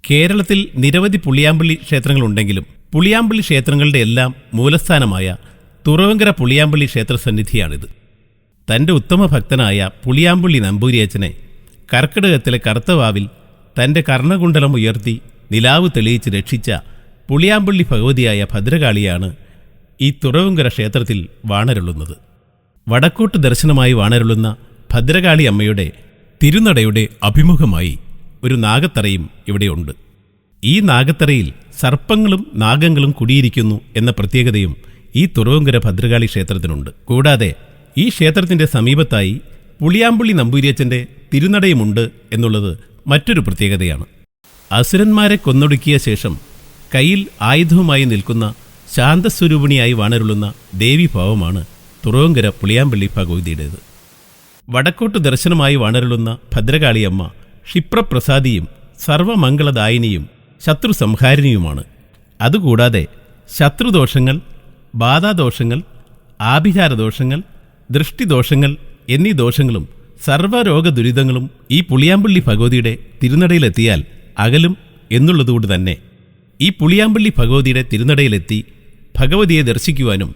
കേരളത്തിൽ നിരവധി പുളിയാമ്പള്ളി ക്ഷേത്രങ്ങളുണ്ടെങ്കിലും പുളിയാമ്പള്ളി ക്ഷേത്രങ്ങളുടെ എല്ലാം മൂലസ്ഥാനമായ തുറവങ്കര പുളിയാമ്പള്ളി ക്ഷേത്രസന്നിധിയാണിത്. തൻ്റെ ഉത്തമ ഭക്തനായ പുളിയാമ്പള്ളി നമ്പൂതിരിയച്ചനെ കർക്കിടകത്തിലെ കറുത്തവാവിൽ തൻ്റെ കർണകുണ്ടലം ഉയർത്തി നിലാവ് തെളിയിച്ച് രക്ഷിച്ച പുളിയാമ്പള്ളി ഭഗവതിയായ ഭദ്രകാളിയാണ് ഈ തുറവങ്കര ക്ഷേത്രത്തിൽ വാണരുളുന്നത്. വടക്കോട്ട് ദർശനമായി വാണരുളുന്ന ഭദ്രകാളി അമ്മയുടെ തിരുനടയുടെ അഭിമുഖമായി ഒരു നാഗത്തറയും ഇവിടെയുണ്ട്. ഈ നാഗത്തറയിൽ സർപ്പങ്ങളും നാഗങ്ങളും കുടിയിരിക്കുന്നു എന്ന പ്രത്യേകതയും ഈ തുറവങ്കര ഭദ്രകാളി ക്ഷേത്രത്തിനുണ്ട്. കൂടാതെ ഈ ക്ഷേത്രത്തിൻ്റെ സമീപത്തായി പുളിയാമ്പള്ളി നമ്പൂതിരിയച്ചൻ്റെ തിരുനടയുമുണ്ട് എന്നുള്ളത് മറ്റൊരു പ്രത്യേകതയാണ്. അസുരന്മാരെ കൊന്നൊടുക്കിയ ശേഷം കയ്യിൽ ആയുധവുമായി നിൽക്കുന്ന ശാന്തസ്വരൂപിണിയായി വാണരുളുന്ന ദേവീഭാവമാണ് തുറവങ്കര പുളിയാമ്പള്ളി ഭഗവതിയുടേത്. വടക്കോട്ട് ദർശനമായി വാണരുളുന്ന ഭദ്രകാളിയമ്മ ക്ഷിപ്രപ്രസാദിയും സർവമംഗളദായിനിയും ശത്രുസംഹാരിണിയുമാണ്. അതുകൂടാതെ ശത്രുദോഷങ്ങൾ, ബാധാദോഷങ്ങൾ, ആഭിചാരദോഷങ്ങൾ, ദൃഷ്ടിദോഷങ്ങൾ എന്നീ ദോഷങ്ങളും സർവ്വരോഗ ദുരിതങ്ങളും ഈ പുളിയാമ്പള്ളി ഭഗവതിയുടെ തിരുനടയിലെത്തിയാൽ അകലും എന്നുള്ളതുകൊണ്ട് തന്നെ ഈ പുളിയാമ്പള്ളി ഭഗവതിയുടെ തിരുനടയിലെത്തി ഭഗവതിയെ ദർശിക്കുവാനും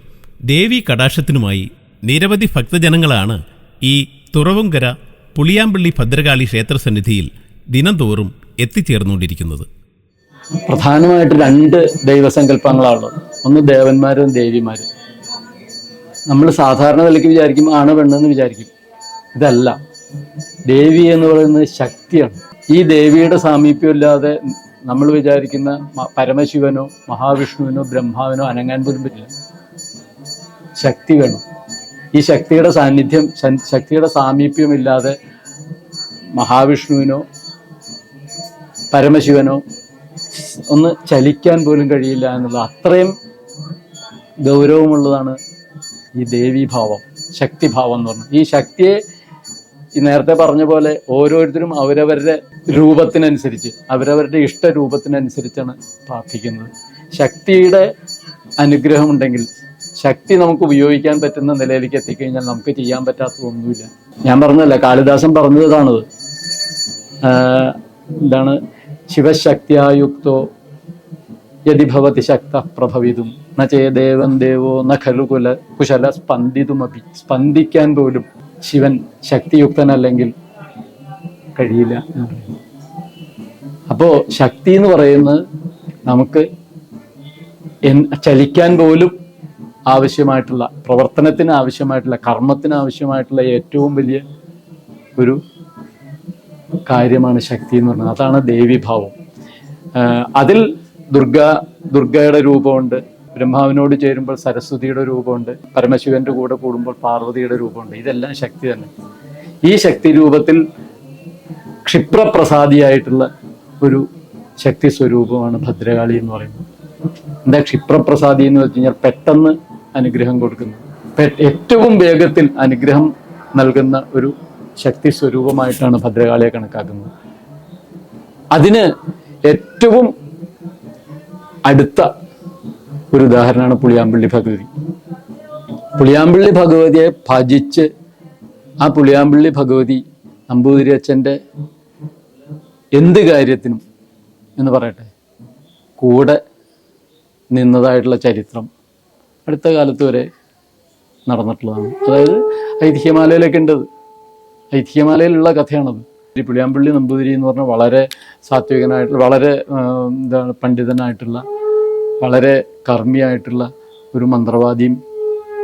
ദേവീ കടാക്ഷത്തിനുമായി നിരവധി ഭക്തജനങ്ങളാണ് ഈ തുറവങ്കര പുളിയാമ്പള്ളി ഭദ്രകാളി ക്ഷേത്രസന്നിധിയിൽ ദിനംതോറും എത്തിച്ചേർന്നുകൊണ്ടിരിക്കുന്നത്. പ്രധാനമായിട്ട് രണ്ട് ദൈവസങ്കല്പങ്ങളാണുള്ളത്. ഒന്ന് ദേവന്മാരും ദേവിമാരും. നമ്മൾ സാധാരണ നിലയ്ക്ക് വിചാരിക്കും ആണ് പെണ്ണെന്ന് വിചാരിക്കും. ഇതല്ല, ദേവി എന്ന് പറയുന്നത് ശക്തിയാണ്. ഈ ദേവിയുടെ സാമീപ്യമില്ലാതെ നമ്മൾ വിചാരിക്കുന്ന പരമശിവനോ മഹാവിഷ്ണുവിനോ ബ്രഹ്മാവിനോ അനങ്ങാൻ പോലും പറ്റില്ല. ശക്തി വേണം. ഈ ശക്തിയുടെ സാന്നിധ്യം, ശക്തിയുടെ സാമീപ്യമില്ലാതെ മഹാവിഷ്ണുവിനോ പരമശിവനോ ഒന്ന് ചലിക്കാൻ പോലും കഴിയില്ല എന്നുള്ളത് അത്രയും ഗൗരവമുള്ളതാണ് ഈ ദേവീഭാവം, ശക്തിഭാവം എന്ന് പറഞ്ഞാൽ. ഈ ശക്തിയെ ഈ നേരത്തെ പറഞ്ഞ പോലെ ഓരോരുത്തരും അവരവരുടെ രൂപത്തിനനുസരിച്ച്, അവരവരുടെ ഇഷ്ടരൂപത്തിനനുസരിച്ചാണ് പ്രാർത്ഥിക്കുന്നത്. ശക്തിയുടെ അനുഗ്രഹം ഉണ്ടെങ്കിൽ, ശക്തി നമുക്ക് ഉപയോഗിക്കാൻ പറ്റുന്ന നിലയിലേക്ക് എത്തിക്കഴിഞ്ഞാൽ നമുക്ക് ചെയ്യാൻ പറ്റാത്തതൊന്നുമില്ല. ഞാൻ പറഞ്ഞതല്ല, കാളിദാസൻ പറഞ്ഞതാണത്. എന്താണ്? ശിവശക്തിയായുക്തോ യതി ഭവതി ശക്ത പ്രഭവിതും ന ചേദേവൻ ദേവോ ന ഖലു കുശല സ്പന്ദിതുമപി. സ്പന്ദിക്കാൻ പോലും ശിവൻ ശക്തിയുക്തനല്ലെങ്കിൽ കഴിയില്ല. അപ്പോ ശക്തി എന്ന് പറയുന്നത് നമുക്ക് ചലിക്കാൻ പോലും ആവശ്യമായിട്ടുള്ള, പ്രവർത്തനത്തിന് ആവശ്യമായിട്ടുള്ള, കർമ്മത്തിന് ആവശ്യമായിട്ടുള്ള ഏറ്റവും വലിയ ഒരു കാര്യമാണ് ശക്തി എന്ന് പറയുന്നത്. അതാണ് ദേവീഭാവം. അതിൽ ദുർഗയുടെ രൂപമുണ്ട്, ബ്രഹ്മാവിനോട് ചേരുമ്പോൾ സരസ്വതിയുടെ രൂപമുണ്ട്, പരമശിവന്റെ കൂടെ കൂടുമ്പോൾ പാർവതിയുടെ രൂപമുണ്ട്. ഇതെല്ലാം ശക്തി തന്നെ. ഈ ശക്തി രൂപത്തിൽ ക്ഷിപ്രപ്രസാദിയായിട്ടുള്ള ഒരു ശക്തി സ്വരൂപമാണ് ഭദ്രകാളി എന്ന് പറയുന്നത്. എന്താ ക്ഷിപ്രപ്രസാദി എന്ന് വെച്ച് കഴിഞ്ഞാൽ പെട്ടെന്ന് അനുഗ്രഹം കൊടുക്കുന്നു, ഏറ്റവും വേഗത്തിൽ അനുഗ്രഹം നൽകുന്ന ഒരു ശക്തി സ്വരൂപമായിട്ടാണ് ഭദ്രകാളിയെ കണക്കാക്കുന്നത്. അതിന് ഏറ്റവും അടുത്ത ഒരു ഉദാഹരണമാണ് പുളിയാമ്പള്ളി ഭഗവതി. പുളിയാമ്പള്ളി ഭഗവതിയെ ഭജിച്ച് ആ പുളിയാമ്പള്ളി ഭഗവതി നമ്പൂതിരിയച്ഛൻ്റെ എന്ത് കാര്യത്തിനും എന്ന് പറയട്ടെ കൂടെ നിന്നതായിട്ടുള്ള ചരിത്രം അടുത്ത കാലത്ത് വരെ നടന്നിട്ടുള്ളതാണ്. അതായത് ഐതിഹ്യമാലയിലൊക്കെ ഉണ്ടത്. ഐതിഹ്യമാലയിലുള്ള കഥയാണത്. ഈ പുളിയാമ്പള്ളി നമ്പൂതിരി എന്ന് പറഞ്ഞാൽ വളരെ സാത്വികനായിട്ടുള്ള, വളരെ പണ്ഡിതനായിട്ടുള്ള, വളരെ കർമ്മിയായിട്ടുള്ള ഒരു മന്ത്രവാദിയും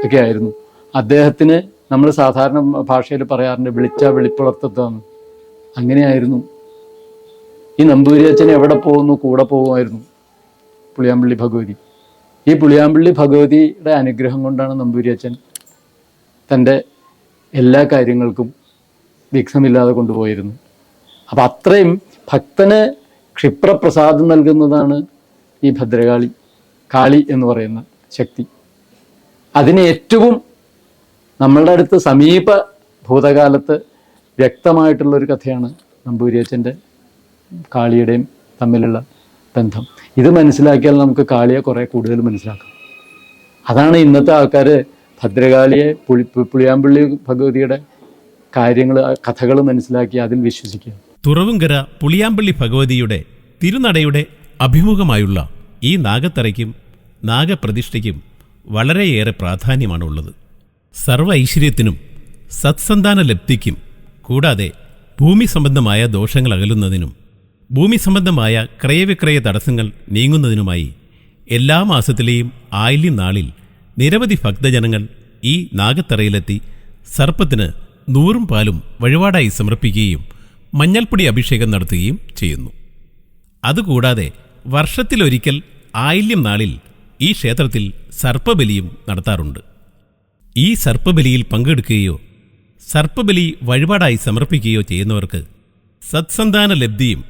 ഒക്കെ ആയിരുന്നു. അദ്ദേഹത്തിന് നമ്മൾ സാധാരണ ഭാഷയിൽ പറയാറുണ്ട് വെളിപ്പുറത്തെത്താന്ന്. അങ്ങനെയായിരുന്നു. ഈ നമ്പൂതിരിയച്ഛൻ എവിടെ പോകുന്നു കൂടെ പോകുമായിരുന്നു പുളിയാമ്പള്ളി ഭഗവതി. ഈ പുളിയാമ്പള്ളി ഭഗവതിയുടെ അനുഗ്രഹം കൊണ്ടാണ് നമ്പൂതിരിയച്ഛൻ തൻ്റെ എല്ലാ കാര്യങ്ങൾക്കും വിഘ്നമില്ലാതെ കൊണ്ടുപോയിരുന്നു. അപ്പം അത്രയും ഭക്തന് ക്ഷിപ്രപ്രസാദം നൽകുന്നതാണ് ഈ ഭദ്രകാളി, കാളി എന്ന് പറയുന്ന ശക്തി. അതിന് ഏറ്റവും നമ്മളുടെ അടുത്ത് സമീപ ഭൂതകാലത്ത് വ്യക്തമായിട്ടുള്ളൊരു കഥയാണ് നമ്പൂതിരിയച്ഛൻ്റെ കാളിയുടെയും തമ്മിലുള്ള ബന്ധം. ഇത് മനസ്സിലാക്കിയാൽ നമുക്ക് കാളിയെ കുറെ കൂടുതൽ മനസ്സിലാക്കാം. അതാണ് ഇന്നത്തെ ആൾക്കാർ ഭദ്രകാളിയെ പുളിയാമ്പള്ളി ഭഗവതിയുടെ കാര്യങ്ങൾ, കഥകൾ മനസ്സിലാക്കി അതിൽ വിശ്വസിക്കുക. തുറവങ്കര പുളിയാമ്പള്ളി ഭഗവതിയുടെ തിരുനടയുടെ അഭിമുഖമായുള്ള ഈ നാഗത്തറയ്ക്കും നാഗപ്രതിഷ്ഠയ്ക്കും വളരെയേറെ പ്രാധാന്യമാണുള്ളത്. സർവ്വ ഐശ്വര്യത്തിനും സത്സന്താന ലബ്ധിക്കും കൂടാതെ ഭൂമി സംബന്ധമായ ദോഷങ്ങൾ അകലുന്നതിനും ഭൂമി സംബന്ധമായ ക്രയവിക്രയ തടസ്സങ്ങൾ നീങ്ങുന്നതിനുമായി എല്ലാ മാസത്തിലെയും ആയില്യം നാളിൽ നിരവധി ഭക്തജനങ്ങൾ ഈ നാഗത്തറയിലെത്തി സർപ്പത്തിന് നൂറും പാലും വഴിപാടായി സമർപ്പിക്കുകയും മഞ്ഞൾപ്പൊടി അഭിഷേകം നടത്തുകയും ചെയ്യുന്നു. അതുകൂടാതെ വർഷത്തിലൊരിക്കൽ ആയില്യം നാളിൽ ഈ ക്ഷേത്രത്തിൽ സർപ്പബലിയും നടത്താറുണ്ട്. ഈ സർപ്പബലിയിൽ പങ്കെടുക്കുകയോ സർപ്പബലി വഴിപാടായി സമർപ്പിക്കുകയോ ചെയ്യുന്നവർക്ക് സത്സന്താന ലബ്ധിയും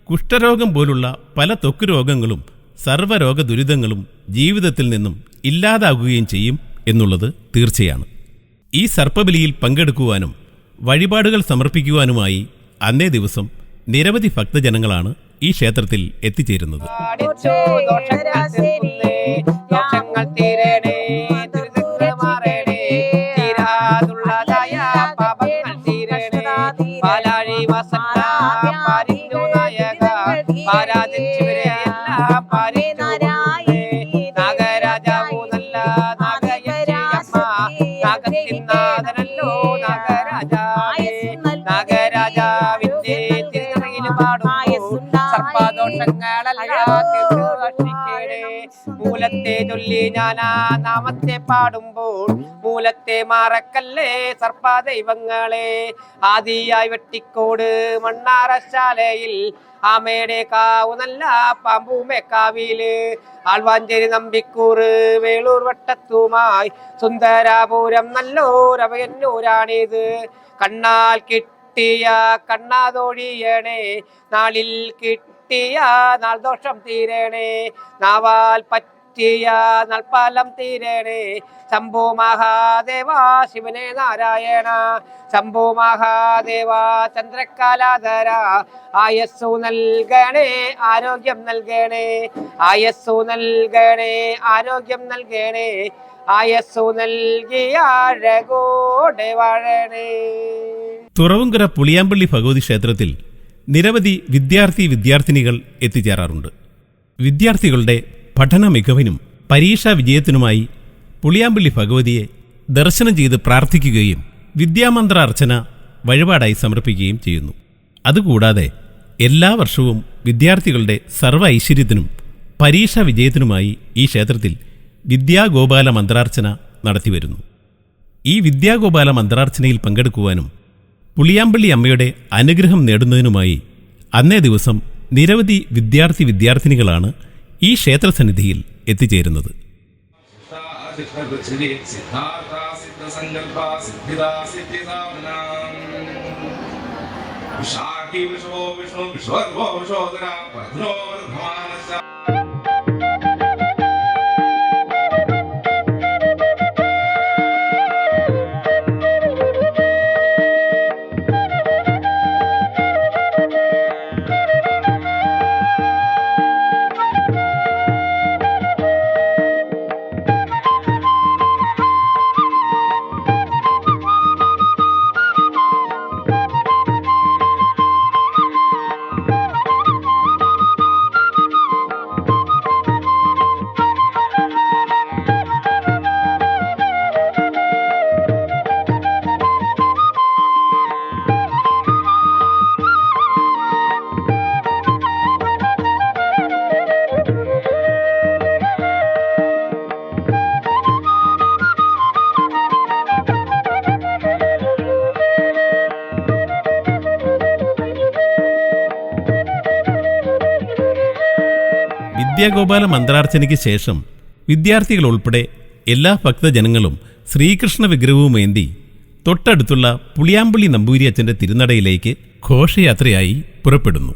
കുഷ്ഠരോഗം പോലുള്ള പല ത്വക്ക് രോഗങ്ങളും സർവ്വരോഗ ദുരിതങ്ങളും ജീവിതത്തിൽ നിന്നും ഇല്ലാതാകുകയും ചെയ്യും എന്നുള്ളത് തീർച്ചയാണ്. ഈ സർപ്പബലിയിൽ പങ്കെടുക്കുവാനും വഴിപാടുകൾ സമർപ്പിക്കുവാനുമായി അന്നേ ദിവസം നിരവധി ഭക്തജനങ്ങളാണ് ഈ ക്ഷേത്രത്തിൽ എത്തിച്ചേരുന്നത്. മൂലത്തെ ചൊല്ലി ഞാനാ നാമത്തെ പാടുമ്പോൾ മൂലത്തെ മറക്കല്ലേ സർപ്പദൈവങ്ങളെ. ആദിയായി വെട്ടിക്കോട് മണ്ണാറശാലയിൽ ആമയുടെ കാവു നല്ല പാമ്പൂമേക്കാവില് ആൾവാഞ്ചേരി നമ്പിക്കൂറ് വേളൂർ വട്ടത്തുമായി സുന്ദരാപുരം നല്ലോരവയന്നൂരാണിത്. കണ്ണാൽ കിട്ടിയ കണ്ണാതൊഴിയണേ നാളിൽ കിട്ടിയ നാൾ ദോഷം തീരണേ നാവാൽ പറ്റിയ നൽപ്പാലം തീരണേ. ശംഭോ മഹാദേവ ശിവനെ നാരായണ ശംഭോ മഹാദേവ ചന്ദ്രകലാധര ആയസ്സു നൽകണേ ആരോഗ്യം നൽകണേ ആയസ്സു നൽകണേ ആരോഗ്യം നൽകണേ ആയസ്സു നൽകിയ അഴകോടെ വാഴണേ. തുറവുങ്കര പുളിയാമ്പള്ളി ഭഗവതി ക്ഷേത്രത്തിൽ നിരവധി വിദ്യാർത്ഥിനികൾ എത്തിച്ചേരാറുണ്ട്. വിദ്യാർത്ഥികളുടെ പഠന മികവിനും പരീക്ഷാ വിജയത്തിനുമായി പുളിയാമ്പള്ളി ഭഗവതിയെ ദർശനം ചെയ്ത് പ്രാർത്ഥിക്കുകയും വിദ്യാമന്ത്ര അർച്ചന വഴിപാടായി സമർപ്പിക്കുകയും ചെയ്യുന്നു. അതുകൂടാതെ എല്ലാ വർഷവും വിദ്യാർത്ഥികളുടെ സർവ്വ ഐശ്വര്യത്തിനും പരീക്ഷാ വിജയത്തിനുമായി ഈ ക്ഷേത്രത്തിൽ വിദ്യാഗോപാല മന്ത്രാർച്ചന നടത്തിവരുന്നു. ഈ വിദ്യാഗോപാല മന്ത്രാർച്ചനയിൽ പങ്കെടുക്കുവാനും പുളിയാമ്പള്ളി അമ്മയുടെ അനുഗ്രഹം നേടുന്നതിനുമായി അന്നേ ദിവസം നിരവധി വിദ്യാർത്ഥിനികളാണ് ഈ ക്ഷേത്രസന്നിധിയിൽ എത്തിച്ചേരുന്നത്. വിദ്യാഗോപാല മന്ത്രാർച്ചനയ്ക്ക് ശേഷം വിദ്യാർത്ഥികൾ ഉൾപ്പെടെ എല്ലാ ഭക്തജനങ്ങളും ശ്രീകൃഷ്ണ വിഗ്രഹവുമേന്തി തൊട്ടടുത്തുള്ള പുളിയാമ്പള്ളി നമ്പൂരി അച്ഛൻ്റെ തിരുനടയിലേക്ക് ഘോഷയാത്രയായി പുറപ്പെടുന്നു.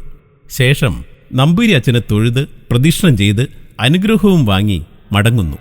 ശേഷം നമ്പൂരി അച്ഛനെ തൊഴുത് പ്രദക്ഷിണം ചെയ്ത് അനുഗ്രഹവും വാങ്ങി മടങ്ങുന്നു.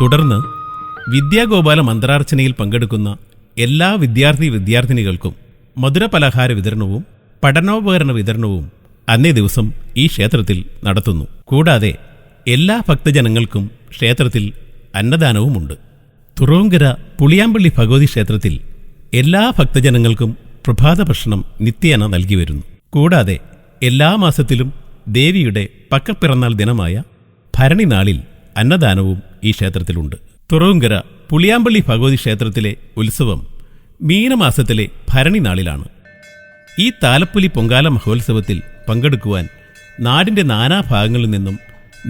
തുടർന്ന് വിദ്യാഗോപാല മന്ത്രാർച്ചനയിൽ പങ്കെടുക്കുന്ന എല്ലാ വിദ്യാർത്ഥിനികൾക്കും മധുരപലഹാര വിതരണവും പഠനോപകരണ വിതരണവും അന്നേ ദിവസം ഈ ക്ഷേത്രത്തിൽ നടത്തുന്നു. കൂടാതെ എല്ലാ ഭക്തജനങ്ങൾക്കും ക്ഷേത്രത്തിൽ അന്നദാനവുമുണ്ട്. തുറവങ്കര പുളിയാമ്പള്ളി ഭഗവതി ക്ഷേത്രത്തിൽ എല്ലാ ഭക്തജനങ്ങൾക്കും പ്രഭാത ഭക്ഷണം നിത്യേന നൽകി വരുന്നു. കൂടാതെ എല്ലാ മാസത്തിലും ദേവിയുടെ പക്കപ്പിറന്നാൾ ദിനമായ ഭരണി നാളിൽ അന്നദാനവും ഈ ക്ഷേത്രത്തിലുണ്ട്. തുറവങ്കര പുളിയാമ്പള്ളി ഭഗവതി ക്ഷേത്രത്തിലെ ഉത്സവം മീനമാസത്തിലെ ഭരണി നാളിലാണ്. ഈ താലപ്പൊലി പൊങ്കാല മഹോത്സവത്തിൽ പങ്കെടുക്കുവാൻ നാടിൻ്റെ നാനാഭാഗങ്ങളിൽ നിന്നും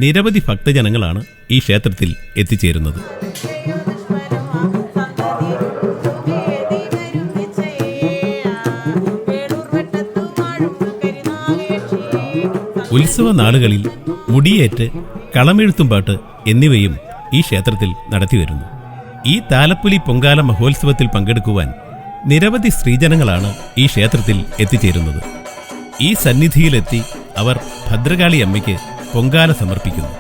നിരവധി ഭക്തജനങ്ങളാണ് ഈ ക്ഷേത്രത്തിൽ എത്തിച്ചേരുന്നത്. ഉത്സവ നാളുകളിൽ മുടിയേറ്റ്, കളമെഴുത്തുംപാട്ട് എന്നിവയും ഈ ക്ഷേത്രത്തിൽ നടത്തിവരുന്നു. ഈ താലപ്പൊലി പൊങ്കാല മഹോത്സവത്തിൽ പങ്കെടുക്കുവാൻ നിരവധി സ്ത്രീജനങ്ങളാണ് ഈ ക്ഷേത്രത്തിൽ എത്തിച്ചേരുന്നത്. ഈ സന്നിധിയിലെത്തി അവർ ഭദ്രകാളി അമ്മയ്ക്ക് പൊങ്കാല സമർപ്പിക്കുന്നു.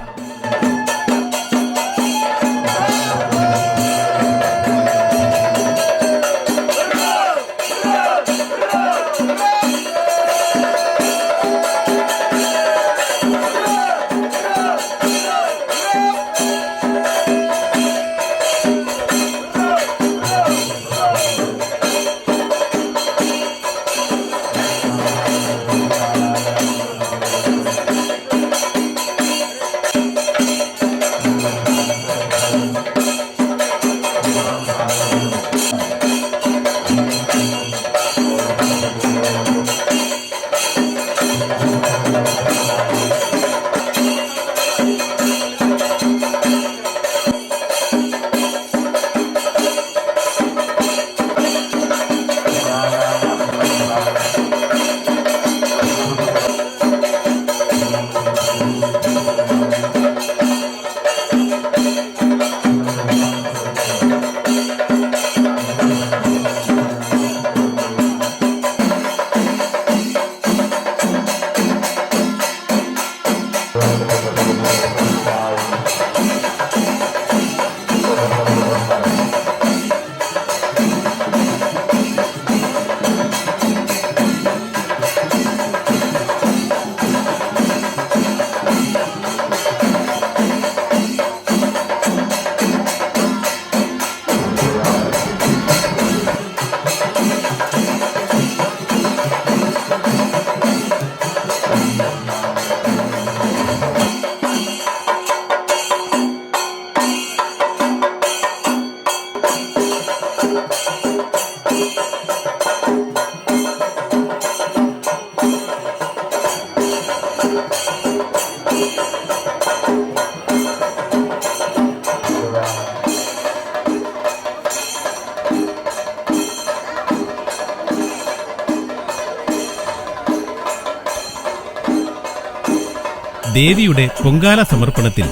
ദേവിയുടെ പൊങ്കാല സമർപ്പണത്തിൽ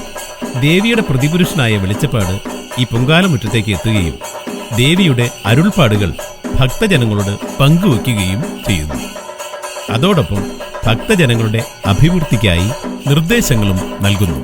ദേവിയുടെ പ്രതിപുരുഷനായ വെളിച്ചപ്പാട് ഈ പൊങ്കാലമുറ്റത്തേക്ക് എത്തുകയും ദേവിയുടെ അരുൾപ്പാടുകൾ ഭക്തജനങ്ങളോട് പങ്കുവയ്ക്കുകയും ചെയ്യുന്നു. അതോടൊപ്പം ഭക്തജനങ്ങളുടെ അഭിവൃദ്ധിക്കായി നിർദ്ദേശങ്ങളും നൽകുന്നു.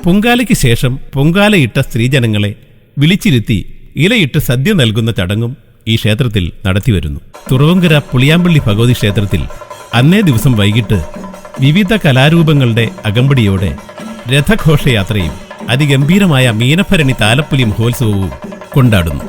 പൊങ്കാലയ്ക്ക് ശേഷം പൊങ്കാലയിട്ട സ്ത്രീജനങ്ങളെ വിളിച്ചിരുത്തി ഇലയിട്ട് സദ്യ നൽകുന്ന ചടങ്ങും ഈ ക്ഷേത്രത്തിൽ നടത്തിവരുന്നു. തുറവങ്കര പുളിയാമ്പള്ളി ഭഗവതി ക്ഷേത്രത്തിൽ അന്നേ ദിവസം വൈകിട്ട് വിവിധ കലാരൂപങ്ങളുടെ അകമ്പടിയോടെ രഥഘോഷയാത്രയും അതിഗംഭീരമായ മീനഭരണി താലപ്പൊലി മഹോത്സവവും കൊണ്ടാടുന്നു.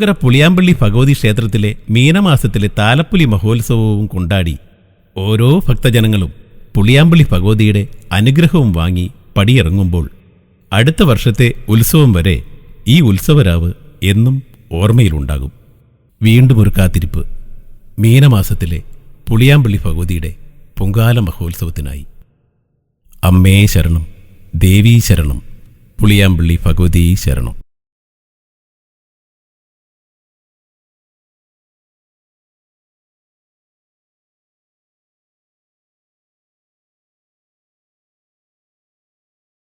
തുറവങ്കര പുളിയാമ്പള്ളി ഭഗവതി ക്ഷേത്രത്തിലെ മീനമാസത്തിലെ താലപ്പൊലി മഹോത്സവവും കൊണ്ടാടി ഓരോ ഭക്തജനങ്ങളും പുളിയാമ്പള്ളി ഭഗവതിയുടെ അനുഗ്രഹവും വാങ്ങി പടിയിറങ്ങുമ്പോൾ അടുത്ത വർഷത്തെ ഉത്സവം വരെ ഈ ഉത്സവരാവ് എന്നും ഓർമ്മയിലുണ്ടാകും. വീണ്ടും ഒരു കാത്തിരിപ്പ് മീനമാസത്തിലെ പുളിയാമ്പള്ളി ഭഗവതിയുടെ പൊങ്കാല മഹോത്സവത്തിനായി. അമ്മേ ശരണം, ദേവീ ശരണം, പുളിയാമ്പള്ളി ഭഗവതീ ശരണം.